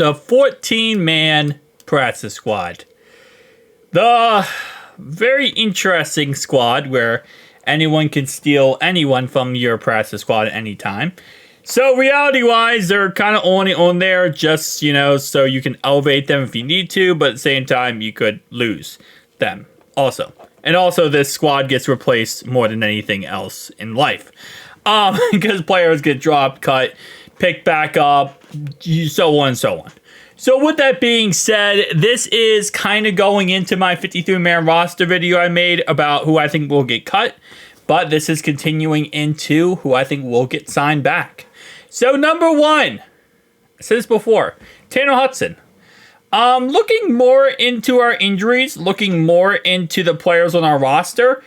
the 14-man practice squad. The very interesting squad where anyone can steal anyone from your practice squad at any time. So reality-wise, they're kind of only on there just, so you can elevate them if you need to, but at the same time, you could lose them also. And also, this squad gets replaced more than anything else in life. Because players get dropped, cut, picked back up, so on and so on. So with that being said, this is kind of going into my 53-man roster video I made about who I think will get cut. But this is continuing into who I think will get signed back. So number 1, I said this before, Tanner Hudson. Looking more into our injuries, looking more into the players on our roster,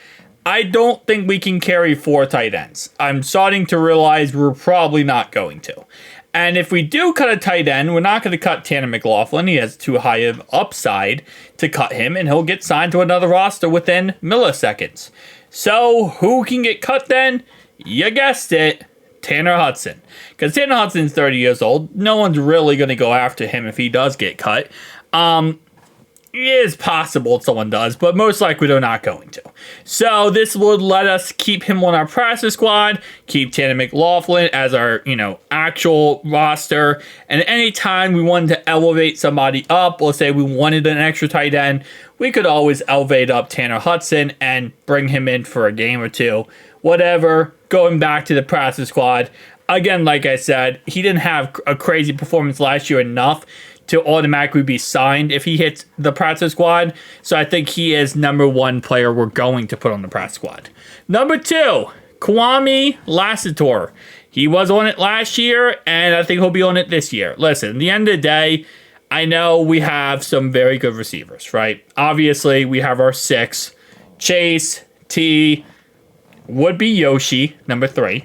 I don't think we can carry 4 tight ends. I'm starting to realize we're probably not going to. And if we do cut a tight end, we're not going to cut Tanner McLaughlin. He has too high of upside to cut him, and he'll get signed to another roster within milliseconds. So who can get cut then? You guessed it. Tanner Hudson. Because Tanner Hudson's 30 years old. No one's really going to go after him if he does get cut. It is possible someone does, but most likely they're not going to. So this would let us keep him on our practice squad, keep Tanner McLaughlin as our, actual roster. And anytime we wanted to elevate somebody up, let's say we wanted an extra tight end, we could always elevate up Tanner Hudson and bring him in for a game or two. Whatever, going back to the practice squad. Again, like I said, he didn't have a crazy performance last year enough to automatically be signed if he hits the practice squad. So I think he is number 1 player we're going to put on the practice squad. Number 2, Kuamii Lassiter. He was on it last year, and I think he'll be on it this year. Listen, at the end of the day, I know we have some very good receivers, right? Obviously, we have our 6. Chase, T, would be Yoshi, number 3.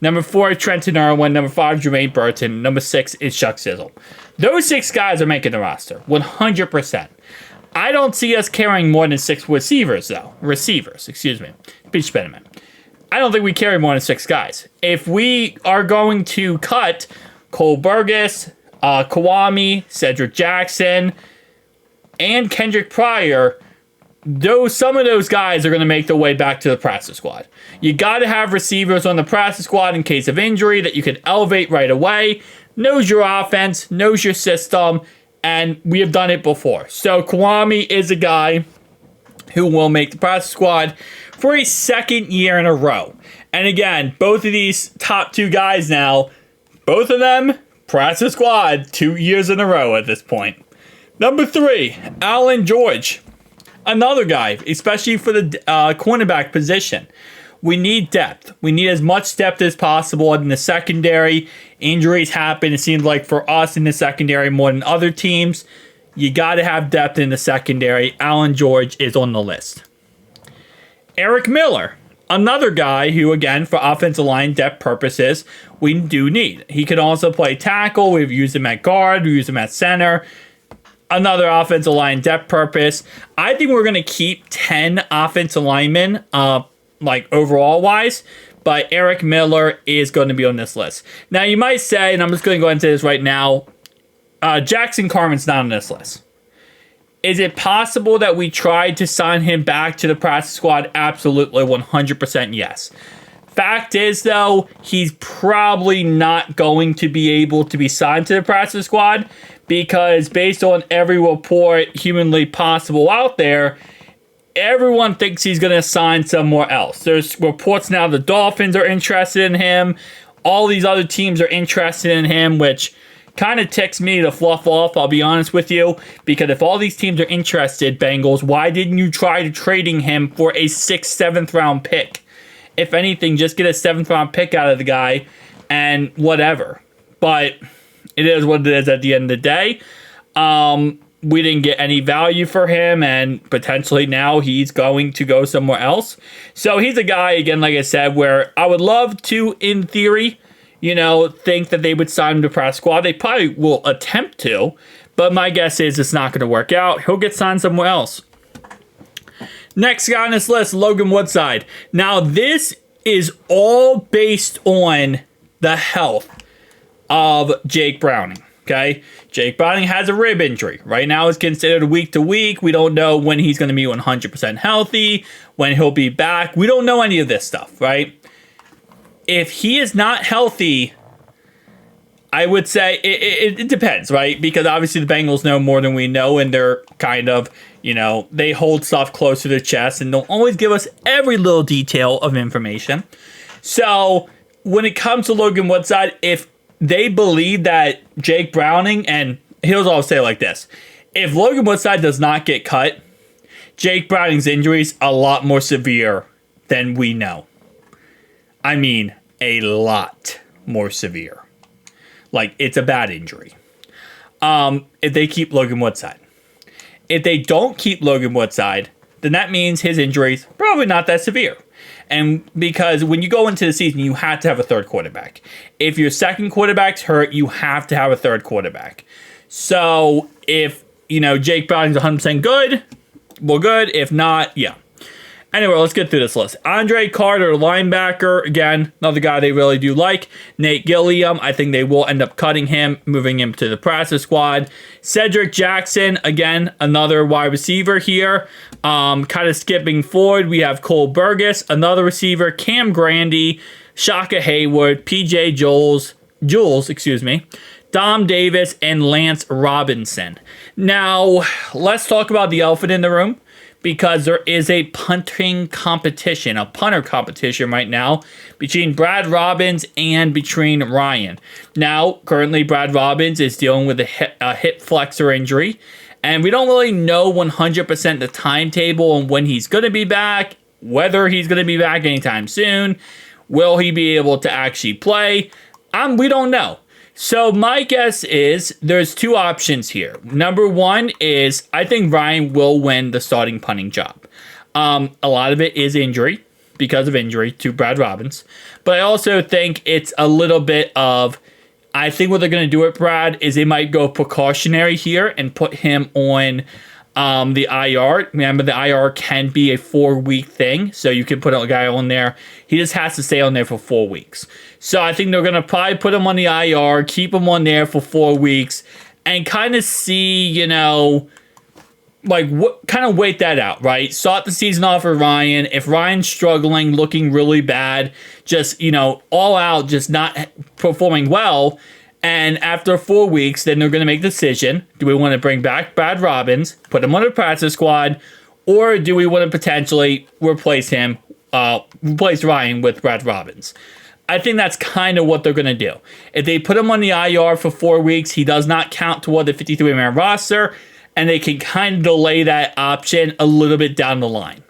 Number 4, Trenton Irwin. Number 5, Jermaine Burton. Number 6 is Chuck Sizzle. Those 6 guys are making the roster, 100%. I don't see us carrying more than 6 receivers, though. Excuse me. Speech impediment. I don't think we carry more than 6 guys. If we are going to cut Cole Burgess, Kuamii, Cedric Jackson, and Kendrick Pryor, some of those guys are going to make their way back to the practice squad. You got to have receivers on the practice squad in case of injury that you can elevate right away. Knows your offense, knows your system, and we have done it before. So Kuamii is a guy who will make the practice squad for a 2nd year in a row. And again, both of these top 2 guys now, both of them practice squad 2 years in a row at this point. Number 3, Allen George. Another guy, especially for the cornerback position. We need depth. We need as much depth as possible in the secondary. Injuries happen, it seems like, for us in the secondary more than other teams. You got to have depth in the secondary. Allen George is on the list. Eric Miller. Another guy who, again, for offensive line depth purposes, we do need. He can also play tackle. We've used him at guard. We use him at center. Another offensive line depth purpose. I think we're going to keep 10 offensive linemen, overall wise, but Eric Miller is going to be on this list. Now, you might say, and I'm just going to go into this right now, Jackson Carman's not on this list. Is it possible that we tried to sign him back to the practice squad? Absolutely, 100% yes. Fact is, though, he's probably not going to be able to be signed to the practice squad because based on every report humanly possible out there, everyone thinks he's going to sign somewhere else. There's reports now the Dolphins are interested in him. All these other teams are interested in him, which kind of ticks me to fluff off, I'll be honest with you. Because if all these teams are interested, Bengals, why didn't you try to trading him for a 6th, 7th round pick? If anything, just get a 7th round pick out of the guy and whatever. But it is what it is at the end of the day. We didn't get any value for him, and potentially now he's going to go somewhere else. So he's a guy, again, like I said, where I would love to, in theory, think that they would sign him to practice squad. They probably will attempt to, but my guess is it's not going to work out. He'll get signed somewhere else. Next guy on this list, Logan Woodside. Now, this is all based on the health of Jake Browning. Okay, Jake Browning has a rib injury. Right now it's considered week to week. We don't know when he's going to be 100% healthy, when he'll be back. We don't know any of this stuff, right? If he is not healthy, I would say it depends, right? Because obviously the Bengals know more than we know, and they're kind of, they hold stuff close to their chest and don't always give us every little detail of information. So when it comes to Logan Woodside, if they believe that Jake Browning, and here's what I'll say like this. If Logan Woodside does not get cut, Jake Browning's injuries are a lot more severe than we know. I mean, a lot more severe. Like, it's a bad injury. If they keep Logan Woodside. If they don't keep Logan Woodside, then that means his injuries probably not that severe. And because when you go into the season, you have to have a third quarterback. If your second quarterback's hurt, you have to have a third quarterback. So if, Jake Browning's 100% good, we're good. If not, yeah. Anyway, let's get through this list. Andre Carter, linebacker. Again, another guy they really do like. Nate Gilliam, I think they will end up cutting him, moving him to the practice squad. Cedric Jackson, again, another wide receiver here. Kind of skipping forward, we have Cole Burgess, another receiver. Cam Grandy, Shaka Hayward, PJ Jules, Dom Davis, and Lance Robinson. Now, let's talk about the elephant in the room. Because there is a punter competition right now between Brad Robbins and between Ryan. Now, currently Brad Robbins is dealing with a hip flexor injury, and we don't really know 100% the timetable on when he's going to be back, whether he's going to be back anytime soon. Will he be able to actually play? We don't know. So my guess is there's two options here. Number one is I think Ryan will win the starting punting job. A lot of it is injury, because of injury to Brad Robbins. But I also think it's a little bit of, I think what they're going to do with Brad is they might go precautionary here and put him on the IR. Remember, the IR can be a 4-week thing, so you can put a guy on there. He just has to stay on there for 4 weeks. So I think they're going to probably put him on the IR, keep him on there for 4 weeks, and kind of see, kind of wait that out, right? Start the season off with Ryan. If Ryan's struggling, looking really bad, just, all out, just not performing well, and after 4 weeks, then they're going to make the decision. Do we want to bring back Brad Robbins, put him on the practice squad, or do we want to potentially replace Ryan with Brad Robbins? I think that's kind of what they're going to do. If they put him on the IR for 4 weeks, he does not count toward the 53-man roster, and they can kind of delay that option a little bit down the line.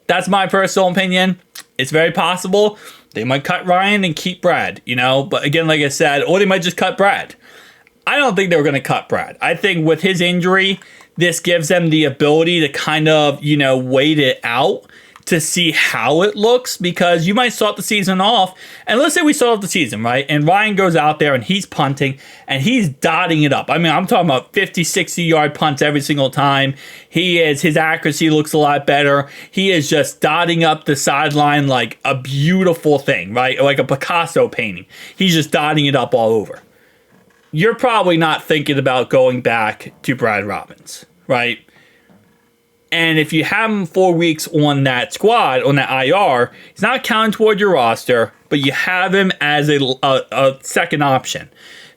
That's my personal opinion. It's very possible they might cut Ryan and keep Brad, But again, like I said, or they might just cut Brad. I don't think they were going to cut Brad. I think with his injury, this gives them the ability to kind of, wait it out to see how it looks, because you might start the season off, and let's say we start off the season, right? And Ryan goes out there and he's punting and he's dotting it up. I mean, I'm talking about 50, 60-yard punts every single time. His accuracy looks a lot better. He is just dotting up the sideline like a beautiful thing, right? Like a Picasso painting. He's just dotting it up all over. You're probably not thinking about going back to Brad Robbins, right? And if you have him 4 weeks on that squad, on that IR, he's not counting toward your roster, but you have him as a second option.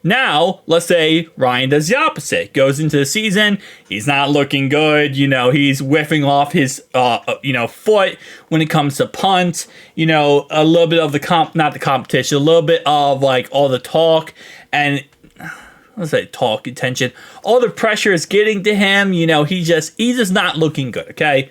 Now, let's say Ryan does the opposite. Goes into the season, he's not looking good. He's whiffing off his, foot when it comes to punts. A little bit of not the competition, a little bit of like all the talk and attention. All the pressure is getting to him. He's just not looking good. Okay.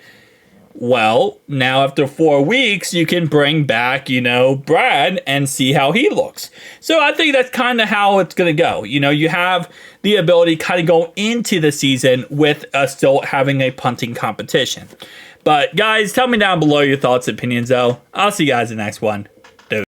Well, now after 4 weeks, you can bring back, Brad and see how he looks. So I think that's kind of how it's going to go. You have the ability to kind of go into the season with still having a punting competition. But guys, tell me down below your thoughts and opinions though. I'll see you guys in the next one.